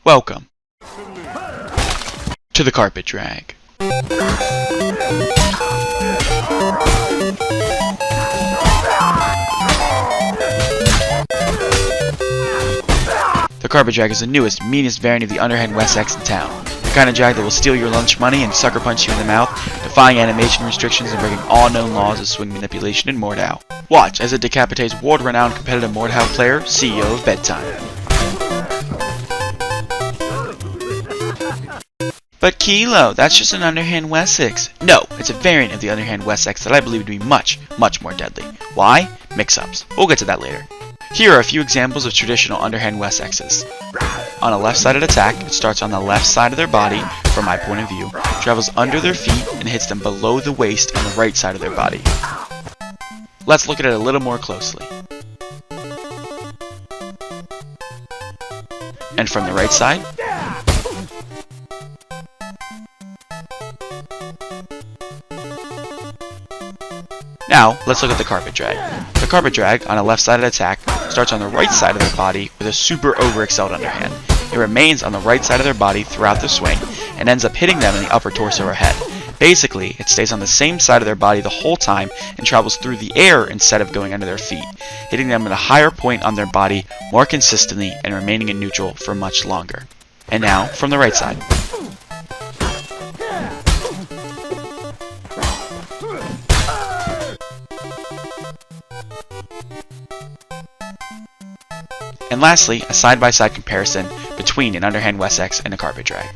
Welcome to the carpet drag. The carpet drag is the newest, meanest variant of the underhand Wessex in town. The kind of drag that will steal your lunch money and sucker punch you in the mouth, defying animation restrictions and breaking all known laws of swing manipulation in mordhau. Watch as it decapitates world-renowned competitive mordhau player, CEO of Bedtime. But Kilo, that's just an underhand Wessex. No, it's a variant of the underhand Wessex that I believe to be much, much more deadly. Why? Mix-ups. We'll get to that later. Here are a few examples of traditional underhand Wessexes. On a left-sided attack, it starts on the left side of their body, from my point of view, travels under their feet, and hits them below the waist on the right side of their body. Let's look at it a little more closely. And from the right side, now, let's look at the carpet drag. The carpet drag, on a left-sided attack, starts on the right side of their body with a super overexcelled underhand. It remains on the right side of their body throughout the swing, and ends up hitting them in the upper torso or head. Basically, it stays on the same side of their body the whole time and travels through the air instead of going under their feet, hitting them at a higher point on their body more consistently and remaining in neutral for much longer. And now, from the right side. And lastly, a side-by-side comparison between an underhand Wessex and a carpet drag.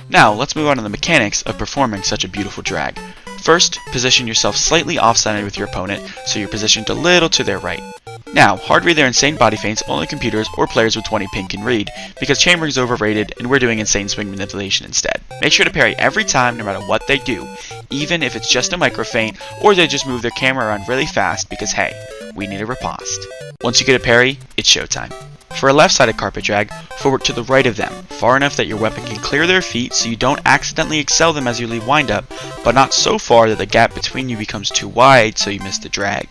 Now, let's move on to the mechanics of performing such a beautiful drag. First, position yourself slightly off-centered with your opponent so you're positioned a little to their right. Now, hard read their insane body feints only computers or players with 20 ping can read, because chambering is overrated and we're doing insane swing manipulation instead. Make sure to parry every time no matter what they do, even if it's just a micro feint or they just move their camera around really fast because hey, we need a riposte. Once you get a parry, it's showtime. For a left-sided carpet drag, forward to the right of them, far enough that your weapon can clear their feet so you don't accidentally excel them as you leave windup, but not so far that the gap between you becomes too wide so you miss the drag.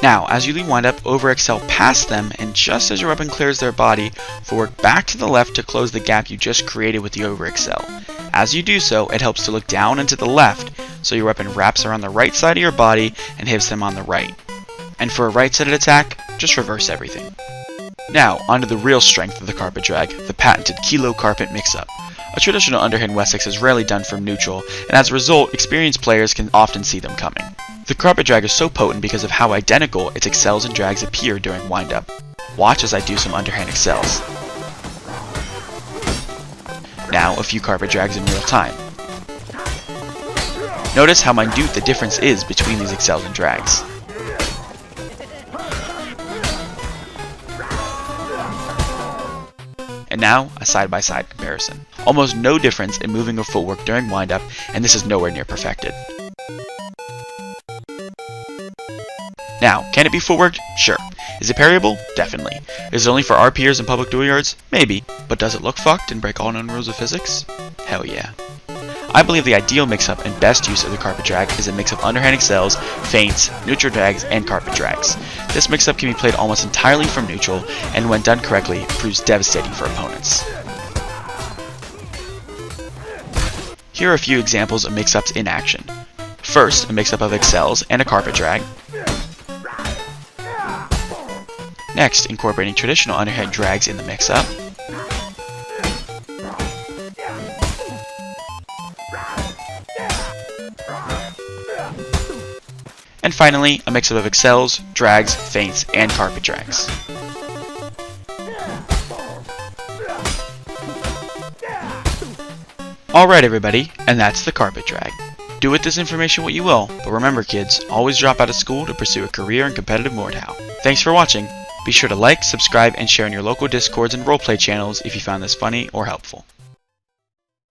Now, as you leave windup, overexcel past them, and just as your weapon clears their body, forward back to the left to close the gap you just created with the overexcel. As you do so, it helps to look down and to the left, so your weapon wraps around the right side of your body and hits them on the right. And for a right-sided attack, just reverse everything. Now, onto the real strength of the carpet drag, the patented Kilo carpet mix-up. A traditional underhand Wessex is rarely done from neutral, and as a result, experienced players can often see them coming. The carpet drag is so potent because of how identical its excels and drags appear during windup. Watch as I do some underhand excels. Now, a few carpet drags in real time. Notice how minute the difference is between these excels and drags. And now, a side-by-side comparison. Almost no difference in moving or footwork during windup, and this is nowhere near perfected. Now, can it be footworked? Sure. Is it parryable? Definitely. Is it only for RPers and public duel yards? Maybe. But does it look fucked and break all known rules of physics? Hell yeah. I believe the ideal mix-up and best use of the carpet drag is a mix of underhand excels, feints, neutral drags, and carpet drags. This mix-up can be played almost entirely from neutral, and when done correctly, proves devastating for opponents. Here are a few examples of mix-ups in action. First, a mix-up of excels and a carpet drag. Next, incorporating traditional underhand drags in the mix-up. And finally, a mix-up of excels, drags, feints, and carpet drags. Alright everybody, and that's the carpet drag. Do with this information what you will, but remember kids, always drop out of school to pursue a career in competitive mordhau. Thanks for watching. Be sure to like, subscribe, and share in your local discords and roleplay channels if you found this funny or helpful.